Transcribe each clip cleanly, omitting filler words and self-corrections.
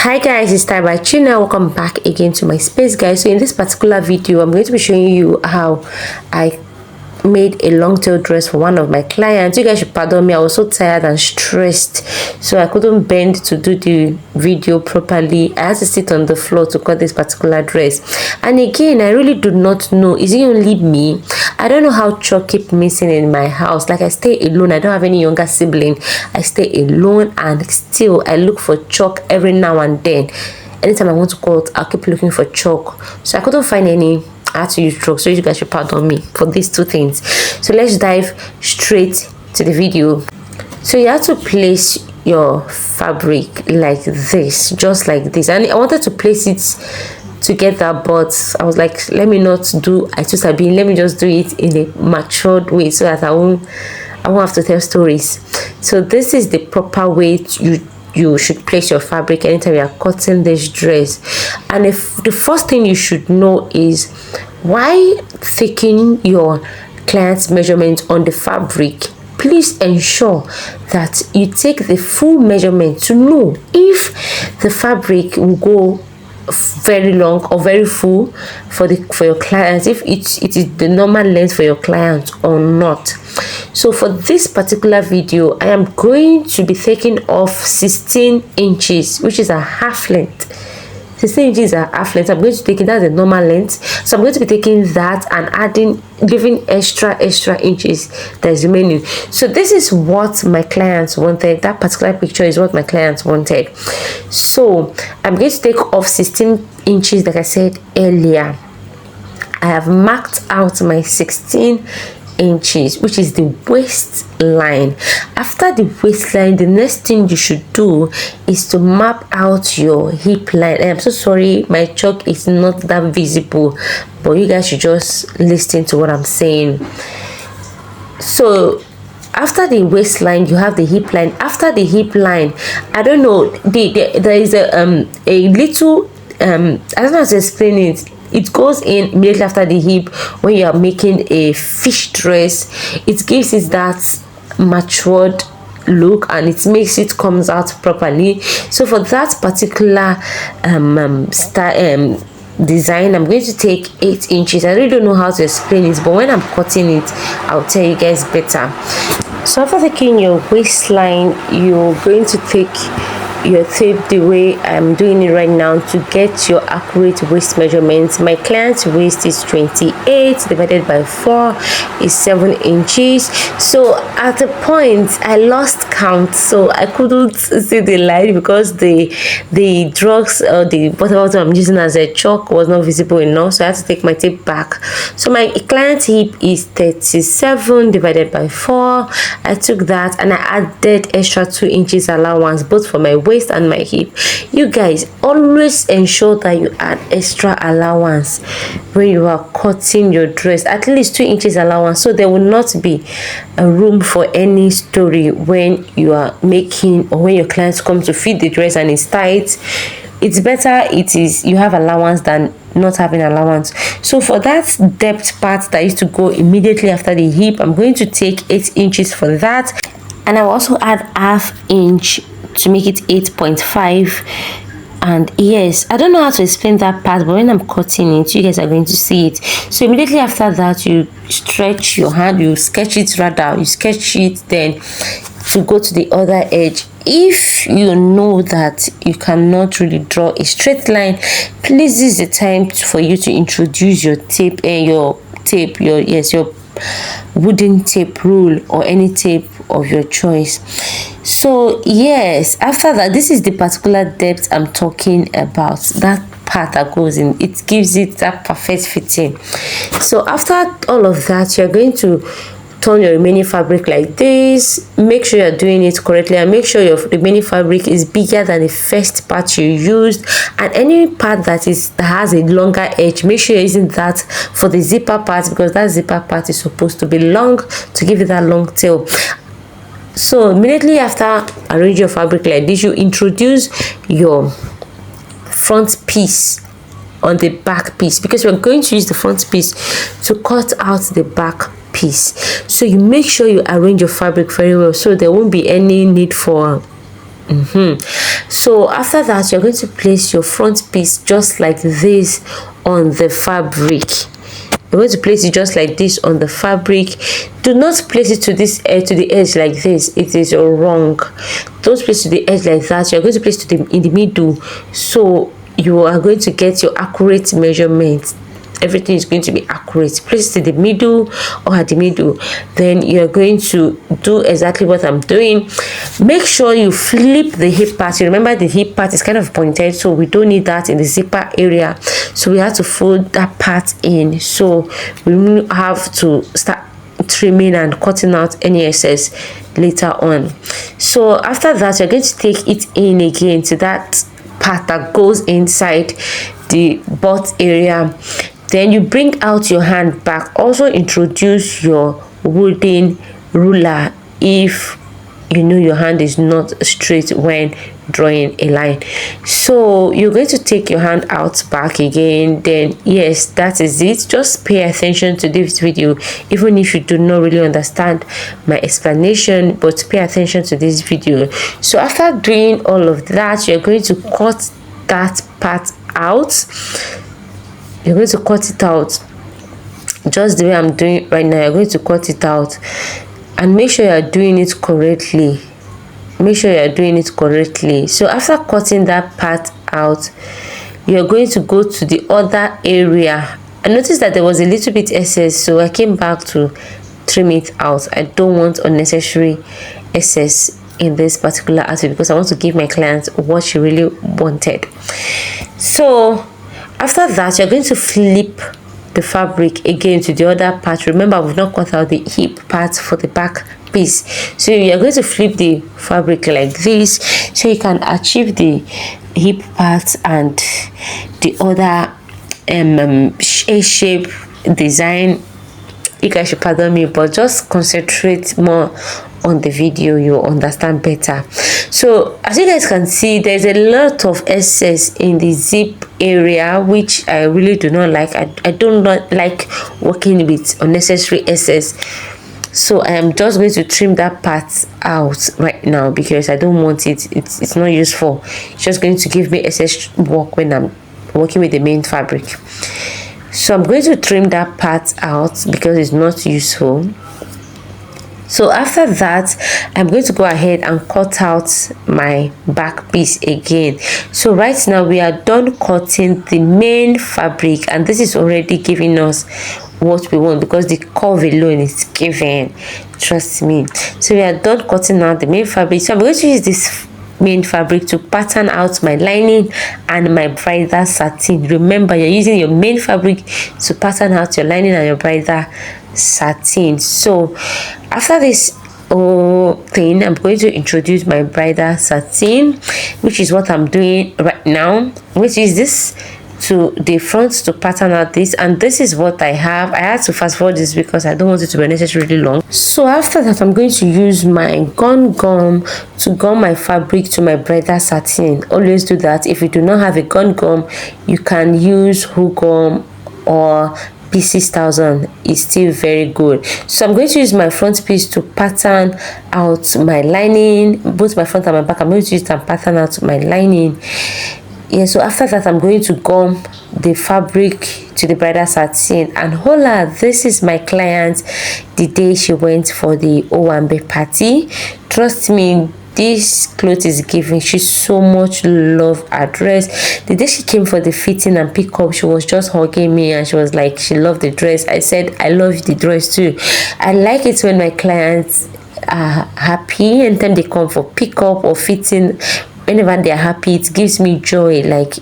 Hi guys, it's China. Welcome back again to my space, guys. So in this particular video, I'm going to be showing you how I made a long tail dress for one of my clients. You guys should pardon me, I was so tired and stressed, so I couldn't bend to do the video properly. I had to sit on the floor to cut this particular dress. And again, I really do not know, is it only me? I don't know how chalk keep missing in my house. Like, I stay alone, I don't have any younger sibling, I stay alone, and still I look for chalk every now and then. Anytime I want to cut, I'll keep looking for chalk, so I couldn't find any. I had to use chalk, so you guys should pardon me for these two things. So let's dive straight to the video. So you have to place your fabric like this, just like this, and I wanted to place it together, but I was like, let me not do I just have been let me just do it in a matured way so that I won't have to tell stories. So this is the proper way you should place your fabric anytime you are cutting this dress. And if the first thing you should know is, why taking your client's measurement on the fabric, please ensure that you take the full measurement to know if the fabric will go very long or very full for your clients, if it is the normal length for your client or not. So for this particular video, I am going to be taking off 16 inches, which is a half length. 16 inches are half length. I'm going to take it, that's the normal length. So I'm going to be taking that and giving extra inches that is remaining. So this is what my clients wanted. That particular picture is what my clients wanted. So I'm going to take off 16 inches, like I said earlier. I have marked out my 16 inches, which is the waistline. After the waistline, the next thing you should do is to map out your hip line. I'm so sorry, my chalk is not that visible, but you guys should just listen to what I'm saying. So after the waistline, you have the hip line. After the hip line, I don't know, there is a little I don't know how to explain it. It goes in immediately after the hip. When you are making a fish dress, it gives it that matured look and it makes it comes out properly. So for that particular design, I'm going to take 8 inches. I really don't know how to explain it, but when I'm cutting it, I'll tell you guys better. So after taking your waistline, you're going to take your tape the way I'm doing it right now to get your accurate waist measurements. My client's waist is 28 divided by 4 is 7 inches. So at a point I lost count, so I couldn't see the line because the drugs or the whatever I'm using as a chalk was not visible enough, so I had to take my tape back. So my client's hip is 37 divided by 4. I took that and I added extra 2 inches allowance both for my waist and my hip. You guys always ensure that you add extra allowance when you are cutting your dress, at least 2 inches allowance, so there will not be a room for any story when you are making or when your clients come to fit the dress and it's tight. It's better you have allowance than not having allowance. So for that depth part that used to go immediately after the hip, I'm going to take 8 inches for that, and I will also add ½ inch to make it 8.5. And yes, I don't know how to explain that part, but when I'm cutting it, you guys are going to see it. So immediately after that, you stretch your hand, you sketch it, then to go to the other edge. If you know that you cannot really draw a straight line, please, this is the time for you to introduce your tape and your wooden tape rule or any tape of your choice. So yes, after that, this is the particular depth I'm talking about, that part that goes in, it gives it that perfect fitting. So after all of that, you're going to turn your remaining fabric like this. Make sure you're doing it correctly and make sure your remaining fabric is bigger than the first part you used, and any part that has a longer edge, make sure you're using that for the zipper part, because that zipper part is supposed to be long to give it that long tail. So immediately after arrange your fabric like this, you introduce your front piece on the back piece, because we're going to use the front piece to cut out the back piece. So you make sure you arrange your fabric very well so there won't be any need for So after that, you're going to place your front piece just like this on the fabric. You're going to place it just like this on the fabric. Do not place it to this edge, to the edge like this. It is wrong. Don't place to the edge like that. You're going to place in the middle, so you are going to get your accurate measurements. Everything is going to be accurate. Place it in the middle or at the middle. Then you're going to do exactly what I'm doing. Make sure you flip the hip part. You remember the hip part is kind of pointed, so we don't need that in the zipper area. So we have to fold that part in. So we have to start trimming and cutting out any excess later on. So after that, you're going to take it in again to that part that goes inside the butt area. Then you bring out your hand back. Also introduce your wooden ruler if you know your hand is not straight when drawing a line. So you're going to take your hand out back again. Then yes, that is it. Just pay attention to this video, even if you do not really understand my explanation, but pay attention to this video. So after doing all of that, you're going to cut that part out. You're going to cut it out just the way I'm doing it right now. You're going to cut it out and make sure you're doing it correctly. Make sure you're doing it correctly. So after cutting that part out, you're going to go to the other area. I noticed that there was a little bit excess, so I came back to trim it out. I don't want unnecessary excess in this particular outfit because I want to give my clients what she really wanted. So after that, you're going to flip the fabric again to the other part. Remember, we've not cut out the hip part for the back piece. So you're going to flip the fabric like this so you can achieve the hip part and the other shape design. You guys should pardon me, but just concentrate more on the video, you'll understand better. So as you guys can see, there's a lot of excess in the zip area, which I really do not like. I do not like working with unnecessary excess. So I am just going to trim that part out right now because I don't want it. It's not useful. It's just going to give me excess work when I'm working with the main fabric. So I'm going to trim that part out because it's not useful. So after that, I'm going to go ahead and cut out my back piece again. So right now we are done cutting the main fabric, and this is already giving us what we want because the curve alone is given, trust me. So we are done cutting out the main fabric. So I'm going to use this main fabric to pattern out my lining and my bridal satin. Remember, you're using your main fabric to pattern out your lining and your bridal satin. So after this thing, I'm going to introduce my bridal satin, which is what I'm doing right now, which is this to the front to pattern out this, and this is what I have. I had to fast forward this because I don't want it to be unnecessarily long. So after that, I'm going to use my gun gum to gum my fabric to my bridal satin. Always do that. If you do not have a gun gum, you can use hook gum or P6000. Is still very good. So I'm going to use my front piece to pattern out my lining, both my front and my back. I'm going to use it and pattern out my lining. Yeah, so after that, I'm going to gum the fabric to the bridal satin. And hola, this is my client the day she went for the Owambe party. Trust me, this cloth is giving. She so much love her dress. The day she came for the fitting and pickup, she was just hugging me and she was like she loved the dress. I said I love the dress too. I like it when my clients are happy and then they come for pickup or fitting. Whenever they're happy, it gives me joy. Like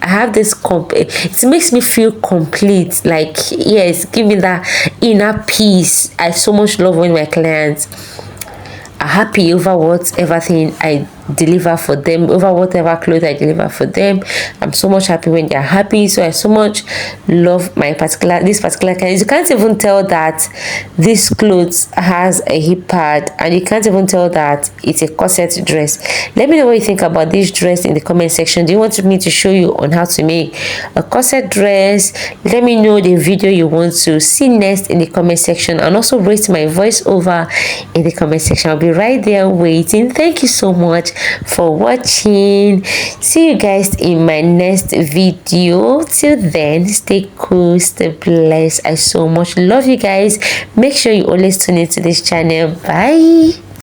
I have this it makes me feel complete. Like yes, give me that inner peace. I so much love when my clients are happy over whatever thing I deliver for them, over whatever clothes I deliver for them. I'm so much happy when they're happy. So I so much love this particular kind. You can't even tell that this clothes has a hip pad, and you can't even tell that it's a corset dress. Let me know what you think about this dress in the comment section. Do you want me to show you on how to make a corset dress? Let me know the video you want to see next in the comment section, and also rate my voiceover in the comment section. I'll be right there waiting. Thank you so much. for watching. See you guys in my next video. Till then, stay cool, stay blessed. I so much love you guys. Make sure you always tune into this channel. Bye.